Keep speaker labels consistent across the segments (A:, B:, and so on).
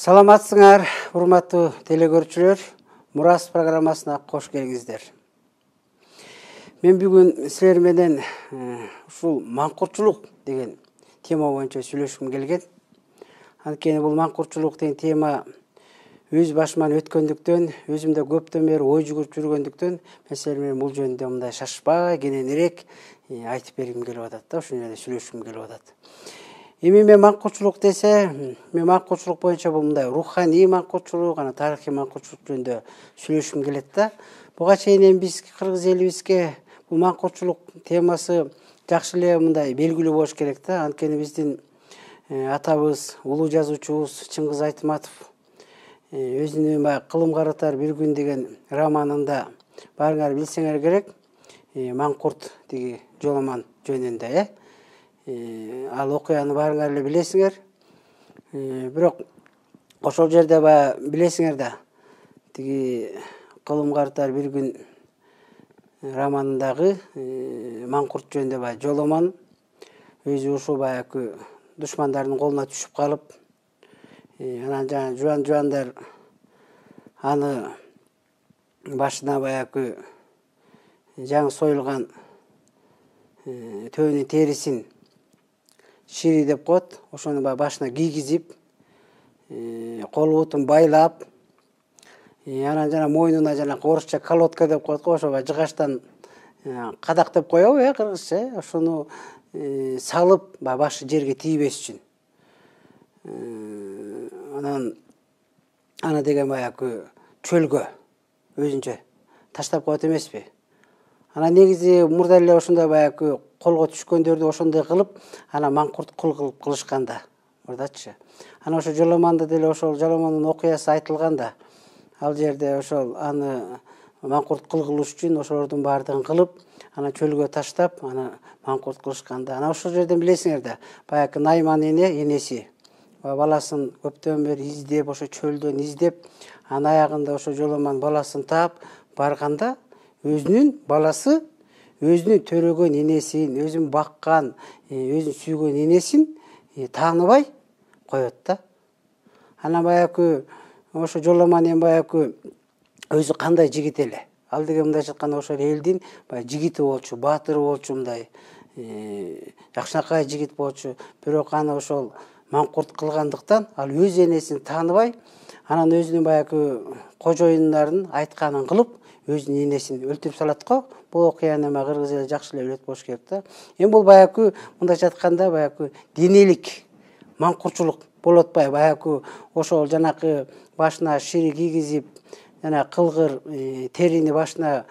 A: Саламатсыңар, урматтуу телекөрүүчүлөр. Мурас программасына кош келиңиздер. Мен бүгүн силер менен ушул маңкурчулук деген тема боюнча сүйлөшкүм келген. Анткени бул маңкурчулук деген тема өз башыман өткөндүктөн, өзүмдө көптөн бери ой жүгүрүп жүргөндүктөн, мен силер менен бул жөнүндө мындай шашпай, кененирээк айтып бергим келип атат да, ушуну эле сүйлөшкүм келип атат. Эми мен маңкурчулук десе, мен маңкурчулук боюнча бул мындай руханий маңкурчулук, ана тарыхый маңкурчулук жөнүндө сүйлөшкүм келет да. Буга чейин биз кыргыз элибизге бул маңкурчулук темасы жакшы эле мындай белгилүү болуш керек да. Анткени биздин атабыз, улуу жазуучубуз Чыңгыз Айтматов өзүнүн кылым каратар бир күн деген романында баарыңар билсеңер керек, маңкурт тиги Жоломон жөнүндө, ал окуяны баарыңар эле билесиңер. Бирок ошол жерде билесиңер да, тиги кылым каратар бир күн романындагы маңкурт жөнүндө Жоломон өзү ушул баягы душмандардын колуна түшүп калып, анан жана жуандар аны башына баягы жаңы союлган төөнүн терисин шири деп коет, ошону башына кийгизип, кол бутун байлап, анан жана мойнуна жанакы орусча колодка деп коет го, ошо жыгачтан кадак деп коебу, кыргызча, ошону салып, башы жерге тийбеш үчүн. Анан аны деген баягы чөлгө өзүнчө таштап коет эмеспи? Анан негизи мурда эле ошондой баягы колго түшкөндөрдү ошондой кылып, анан маңкурт кыл кылышкан да, мурдачы. Анан ошо Жоломонду деле ошол Жоломондун окуясы айтылган да. Ал жерде ошол аны маңкурт кыл кылыш үчүн ошолордун баардыгын кылып, анан чөлгө таштап, аны маңкурт кылышкан да. Анан ошол жерден билесиңер да, баягы Найман энеси баласын көптөн бери издеп, ошо чөлдөн издеп, анын аягында ошо Жоломон баласын таап барганда, өзүнүн баласы, өзүнүн төрөгөн энесин, өзүн баккан, өзүн сүйгөн энесин тааныбай коет да. Анан баягы ошо Жоломон эми баягы өзү кандай жигит эле. Ал деген мындайча айтканда ошол элдин жигити болчу, баатыры болчу, мындай жакшынакай жигит болчу. Бирок аны ошол маңкурт кылгандыктан ал өз энесин тааныбай, анан өзүнүн баягы кожоюндарын айтканын кылып, өзүнүн энесин өлтүрүп салат го. Бул окуяны кыргыз эли жакшы эле билет болуш керек да. Эми бул баягы мындайча айтканда баягы денелик маңкурчулук болуп атпайбы? Баягы ошол жанакы башына шири кийгизип, жана кылгыр терини башына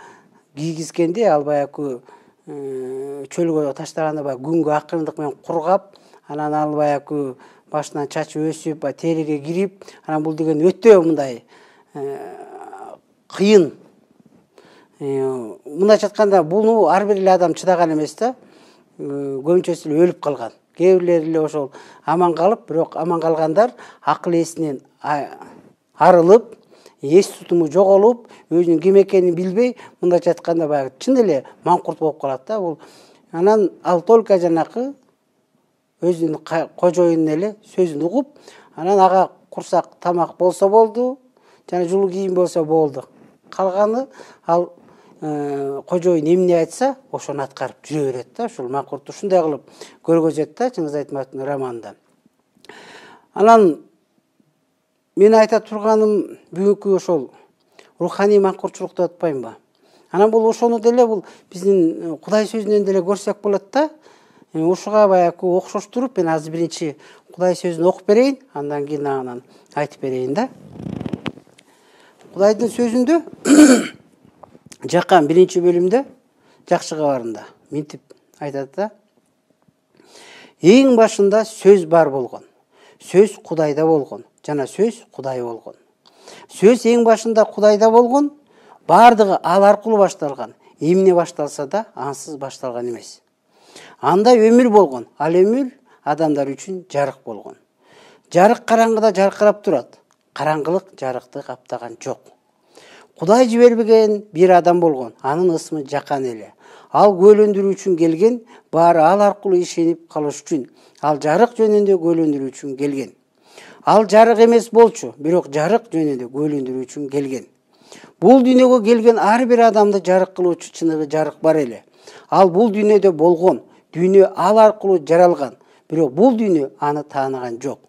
A: кийгизгенде, ал баягы чөлгө таштаганда күнгө акырындык менен кургап, анан ал баягы башынан чачы өсүп, териге кирип, анан бул деген өтө мындай кыйын. Мындайча айтканда, буну ар бир эле адам чыдаган эмес да. Көбүнчөсү эле өлүп калган. Кээ бирлери эле ошол аман калып, бирок аман калгандар акыл эсинен арылып, эс тутуму жоголуп, өзүнүн ким экенин билбей, мындайча айтканда баягы чын эле маңкурт болуп калат да. Бул анан ал только жанакы өзүнүн кожоюнун эле сөзүн угуп, анан ага курсак тамак болсо болду, жана жулуу кийим болсо болду. Калганы ал кожоюн эмне айтса, ошону аткарып жүрө берет да. Ушул маңкуртту ушундай кылып көргөзөт да Чыңгыз Айтматовдун романында. Анан мен айта турганым бүгүнкү ошол руханий маңкурчулук деп атпаймынбы? Анан бул ошону деле бул биздин Кудай сөзүнөн деле көрсөк болот да. Ушуга баягы окшоштуруп мен азыр биринчи Кудай сөзүн окуп берейин, андан кийин анан айтып берейин да. Кудайдын сөзүндө Жакан 1-бөлүмдө жакшы кабарында минтип айтат да. Эң башында сөз бар болгон. Сөз Кудайда болгон, жана сөз Кудай болгон. Сөз эң башында Кудайда болгон, бардыгы ал аркылуу башталган. Эмне башталса да ансыз башталган эмес. Анда өмүр болгон, ал өмүр адамдар үчүн жарык болгон. Жарык караңгыда жаркырап турат. Караңгылык жарыкты каптаган жок. Кудай жибербеген бир адам болгон, анын ысмы Жакан эле. Ал көйлөндүрүү үчүн келген, баары ал аркылуу ишенип калыш үчүн. Ал жарык жөнүндө көйлөндүрүү үчүн келген. Ал жарык эмес болчу, бирок жарык жөнүндө көйлөндүрүү үчүн келген. Бул дүйнөгө келген ар бир адамды жарык кылуучу чыныгы жарык бар эле. Ал бул дүйнөдө болгон, дүйнө ал аркылуу жаралган, бирок бул дүйнө аны тааныган жок.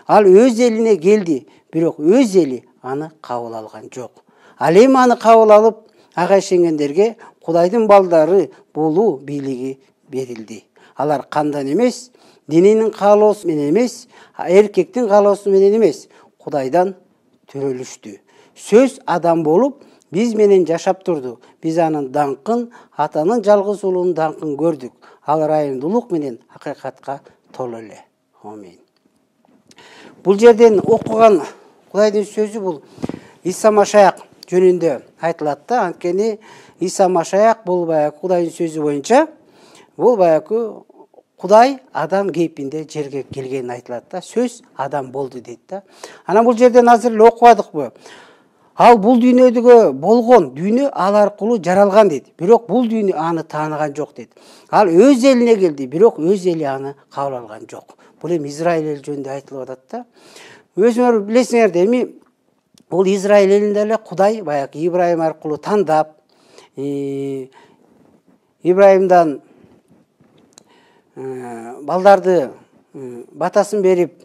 A: Ал өз элине келди, бирок өз эли аны кабыл алган жок. Ал эми аны кабыл алып, ага ишенгендерге Кудайдын балдары болуу бийлиги берилди. Алар кандан эмес, дененин каалоосу менен эмес, эркектин каалоосу менен эмес, Кудайдан төрөлүштү. Сөз адам болуп, биз менен жашап турду. Биз анын даңкын, атанын жалгыз уулунун даңкын көрдүк. Ал ырайымдуулук менен акыйкатка толуу эле. Амин. Бул жерден окуган Кудайдын сөзү бул Иса Машаяк жөнүндө айтылат да. Анткени Иса Машаяк бул баягы Кудайдын сөзү боюнча бул баягы Кудай адам кейпинде жерге келгенин айтылат да. Сөз адам болду дейт да. Анан бул жерден азыр эле окубадыкпы? Ал бул дүйнөдөгө болгон, дүйнө ал аркылуу жаралган дейт. Бирок бул дүйнө аны тааныган жок дейт. Ал өз элине келди, бирок өз эли аны кабыл алган жок. Бул эми Израиль эл жөнүндө айтылып атат да. Өзүңөр билесиңер да, эми бул Израиль элинде эле Кудай баягы Ибрайым аркылуу тандап, Ибрайымдан балдарды батасын берип,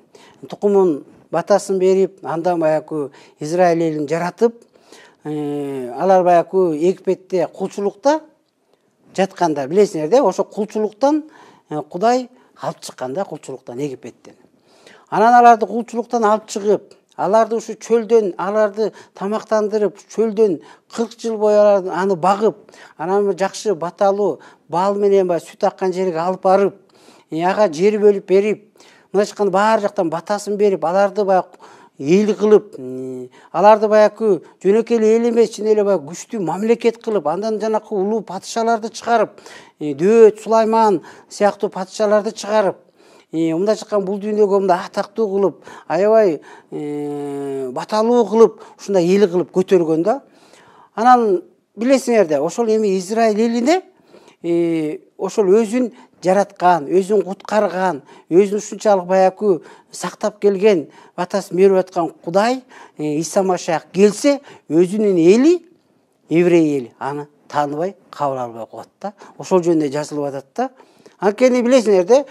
A: тукумун батасын берип, андан баягы Израиль элин жаратып, алар баягы Египетте кулчулукта жатканда, билесиңер да, ошо кулчулуктан Кудай алып чыккан да, кулчулуктан, Египеттен. Анан аларды кулчулуктан алып чыгып, аларды ушу чөлдөн, аларды тамактандырып, чөлдөн 40 жыл бою аны багып, анан жакшы баталуу бал менен сүт аккан жерге алып барып, ага жер бөлүп берип, мындайча айтканда баары жактан батасын берип, аларды баягы эл кылып, аларды баягы жөнөкөй эле эл эмес, чын эле баягы күчтүү мамлекет кылып, андан жанакы улуу падышаларды чыгарып, Дөөт, Сулайман сыяктуу падышаларды чыгарып, мындайча айтканда бул дүйнөгө мындай атактуу кылып, аябай баталуу кылып, ушундай эл кылып көтөргөн да. Анан билесиңер да, ошол эми Израиль элине ошол өзүн жараткан, өзүн куткарган, өзүн ушунчалык баягы сактап келген, батасын берип аткан Кудай Иса Машаяк келсе, өзүнүн эли, еврей эли аны тааныбай, кабыл албай коет да. Ошол жөнүндө жазылып атат да. Анткени билесиңер да,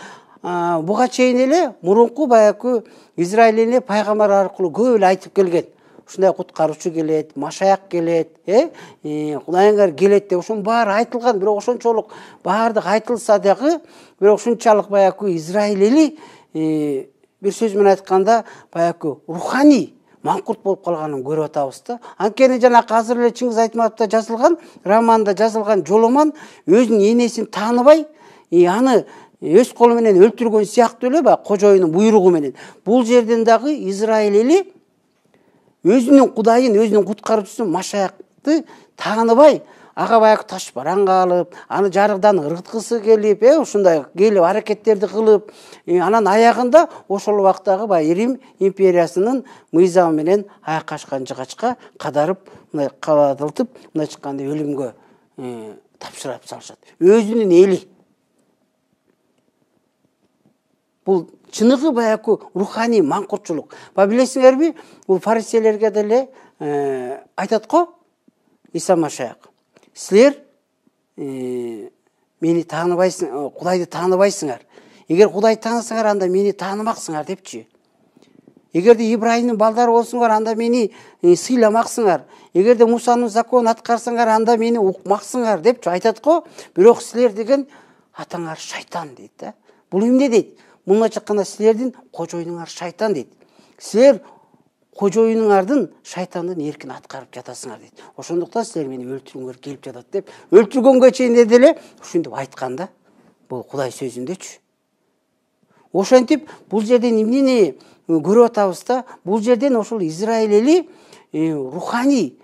A: буга чейин эле мурунку баягы Израиль элине пайгамбар аркылуу көп эле айтып келген. Ушундай куткаруучу келет, Машаяк келет, Кудайыңар келет деп ошонун баары айтылган. Бирок ошончолук баардык айтылса дагы, бирок ушунчалык баягы Израиль эли бир сөз менен айтканда баягы руханий маңкурт болуп калганын көрүп атабыз да. Анткени жанакы азыр эле Чыңгыз Айтматовдо жазылган, романда жазылган Жоломон өзүнүн энесин тааныбай, аны өз колу менен өлтүргөн сыяктуу эле баягы кожоюнун буйругу менен. Бул жерден дагы Израиль эли өзүнүн Кудайын, өзүнүн куткаруучусун Машаякты тааныбай, ага баягы таш бараңга алып, аны жарыдан ыргыткысы келип, ушундай келип аракеттерди кылып, анан аягында ошол убактагы баягы Рим империясынын мыйзамы менен аяк кашкан жыгачка кадарып, мындай кабадылтып, мындайча айтканда өлүмгө тапшырып салышат. Өзүнүн эли. Бул чыныгы баягы руханий маңкуртчулук. Билесиңерби, бул фарисейлерге деле айтат го Иса Машаяк. Силер мени тааныбайсыңар, Кудайды тааныбайсыңар. Эгер Кудайды таанысаңар, анда мени таанымаксыңар депчи. Эгерде Ибрайымдын балдары болсуңар, анда мени сыйламаксыңар. Эгерде Мусанын законун аткарсаңар, анда мени укмаксыңар депчи айтат го. Бирок силер деген атаңар шайтан дейт да. Бул эмне дейт? Мындайча айтканда силердин кожоюнуңар шайтан дейт. Силер кожоюнуңардын шайтандын эркин аткарып жатасыңар дейт. Ошондуктан силер мени өлтүрүүңөр келип жатат деп, өлтүргөнгө чейин деле ушинтип айткан да. Бул Кудай сөзүндөчү. Ошентип бул жерден эмнени көрүп атабыз да? Бул жерден ошол Израиль эли руханий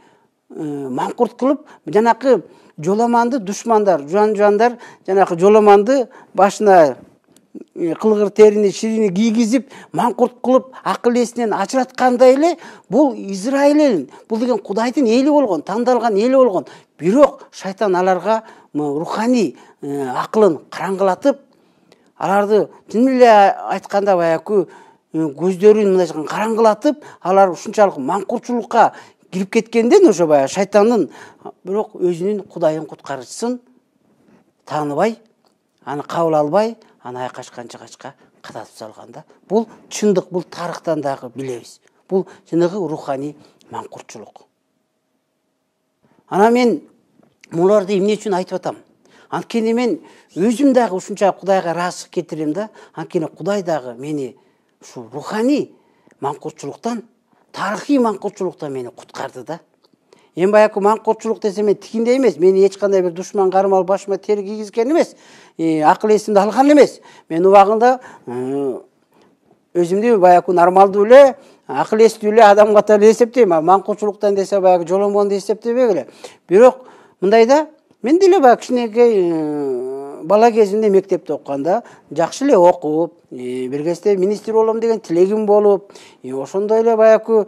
A: маңкурт кылып, жанакы Жоломонду душмандар, жуан-жуандар жанакы Жоломонду башына кылгыр терини, ширини кийгизип, маңкурт кылып, акыл эсинен ажыраткандай эле бул Израиль элин, бул деген Кудайдын эли болгон, тандалган эли болгон. Бирок шайтан аларга руханий акылын караңгылатып, аларды чын эле айтканда баягы көздөрүн мындай караңгылатып, алар ушунчалык маңкурчулукка кирип кеткенден ошо баягы шайтандын бирок өзүнүн Кудайын куткарычысын тааныбай, аны кабыл албай, аны айкашкан жыгачка кадатып салган да. Бул чындык, бул тарыхтан дагы билебиз. Бул чыныгы руханий маңкурчулук. Ана мен муларды эмне үчүн айтып атам? Анткени мен өзүм дагы ушунча Кудайга ыраазычылык кетирем да. Анткени Кудай дагы мени ушу руханий маңкурчулуктан, тарыхый маңкурчулуктан мени куткарды да. Эми баягы маңкурчулук десе мен тигиндей эмес, мени эч кандай бир душман кармал башыма тери кийгизген эмес, акыл эсимди алган эмес. Мен убагында өзүмдү баягы нормалдуу эле, акыл эстүү эле адам катары эсептейм. Маңкурчулуктан десе баягы жоломонду эсептебей эле. Бирок мындайда мен деле баягы кичинекей бала кезимде мектепте окуганда жакшы эле окуп, бир кезде министр болом деген тилегим болуп, ошондой эле баягы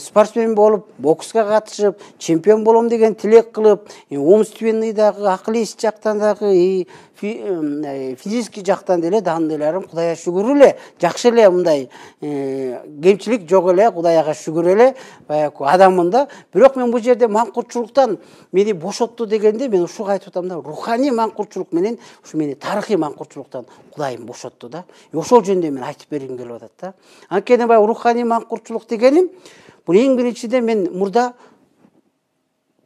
A: спортсмен болуп, бокска катышып, чемпион болом деген тилек кылып, умственный дагы, акыл эс жактан дагы, физический жактан деле даанды эле, Кудайга шүгүр эле, жакшы эле мындай кемчилик жок эле, Кудайга шүгүр эле баягы адаммын да. Бирок мен бул жерде маңкурчулуктан мени бошотту дегенде мен ушуга айтып атам да, руханий маңкурчулук менен ушу мени тарыхый маңкурчулуктан Кудайым бошотту да. Ошол жөнүндө мен айтып бергим келип атат да. Анткени баягы руханий маңкурчулук дегеним бул эң биринчиден мен мурда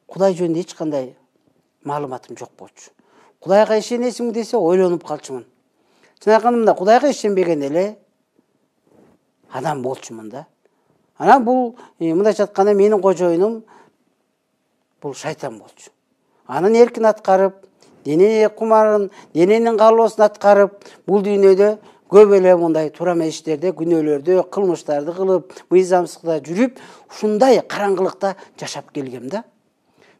A: Кудай жөнүндө эч кандай маалыматым жок болчу. Кудайга ишенесиңби десе ойлонуп калчумун. Чын айтканда Кудайга ишенбеген эле адам болчумун да. Анан бул мындайча айтканда менин кожоюнум бул шайтан болчу. Анын эркин аткарып, дене кумарын, дененин каалоосун аткарып, бул дүйнөдө көп эле мындай туура эмес иштерде, күнөөлөрдө, кылмыштарды кылып, мыйзамсыздыкта жүрүп, ушундай караңгылыкта жашап келгем да.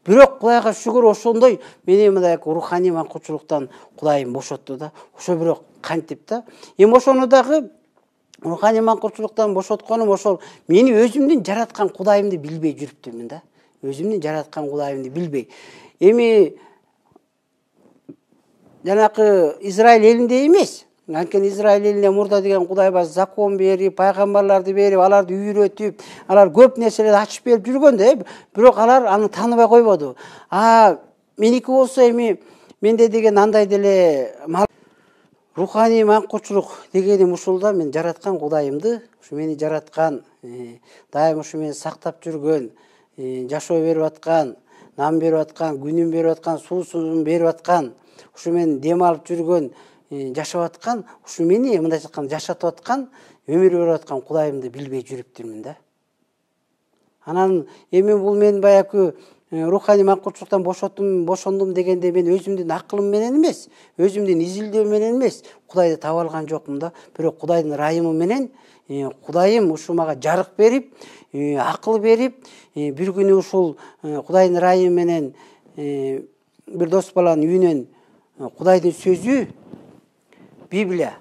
A: Бирок Кудайга шүгүр ошондой мени мындай руханий маңкурчулуктан Кудайым бошотту да. Ошо бирок кантип да. Эми ошону дагы руханий маңкурчулуктан бошотконум ошол мени өзүмдүн жараткан Кудайымды билбей жүрүптүмүн да. Өзүмдүн жараткан Кудайымды билбей. Эми жанакы Израиль элиндей эмес. Анткени Израиль элине мурда деген Кудай бар закон берип, пайгамбарларды берип, аларды үйрөтүп, алар көп нерселерди ачып берип жүргөн да. Бирок алар аны тааныбай койбоду. Меники болсо эми менде деген андай деле руханий маңкурчулук дегеним ушул да. Мен жараткан Кудайымды, ушу мени жараткан, дайым ушу мени сактап жүргөн, жашоо берип аткан, нам берип аткан, күнүн берип аткан, суусун берип аткан, ушу мен дем алып жүргөн, жашап аткан, ушу мени мындайча айтканда жашатып аткан, өмүр берип аткан Кудайымды билбей жүрүптүрмүн да. Анан эми бул мен баягы руханий маңкурчулуктан бошондум дегенде мен өзүмдүн акылым менен эмес, өзүмдүн изилдөө менен эмес, Кудайды таба алган жокмун да. Бирок Кудайдын ырайымы менен Кудайым ушу мага жарык берип, акыл берип, бир күнү ушул Кудайдын ырайымы менен бир дос баланын үйүнөн Кудайдын сөзү, Библия,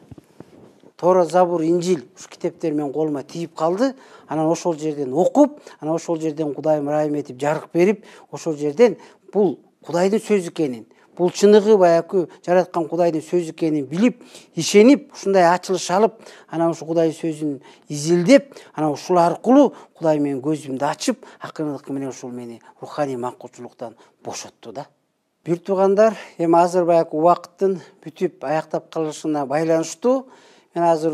A: Тора, Забур, Инжил ушу китептер менин колума тийип калды. Анан ошол жерден окуп, анан ошол жерден Кудайым ырайым этип жарык берип, ошол жерден бул Кудайдын сөзү экенин, бул чыныгы баягы жараткан Кудайдын сөзү экенин билип, ишенип, ушундай ачылыш алып, анан ушу Кудайдын сөзүн изилдеп, анан ушул аркылуу Кудай менин көзүмдү ачып, акырындык менен ушул мени руханий маңкурчулуктан бошотту да. Бир туугандар, эми азыр баягы убакыттын бүтүп аяктап калышына байланыштуу мен азыр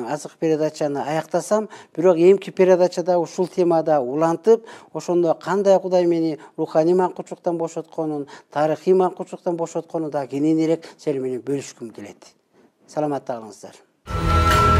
A: азыркы передачаны аяктасам, бирок эмки передачада ушул темада улантып, ошондо кандай Кудай мени руханий маңкурчулуктан бошотконун, тарыхый маңкурчулуктан бошотконун да кененирээк силер менен бөлүшкүм келет. Саламатта калыңыздар.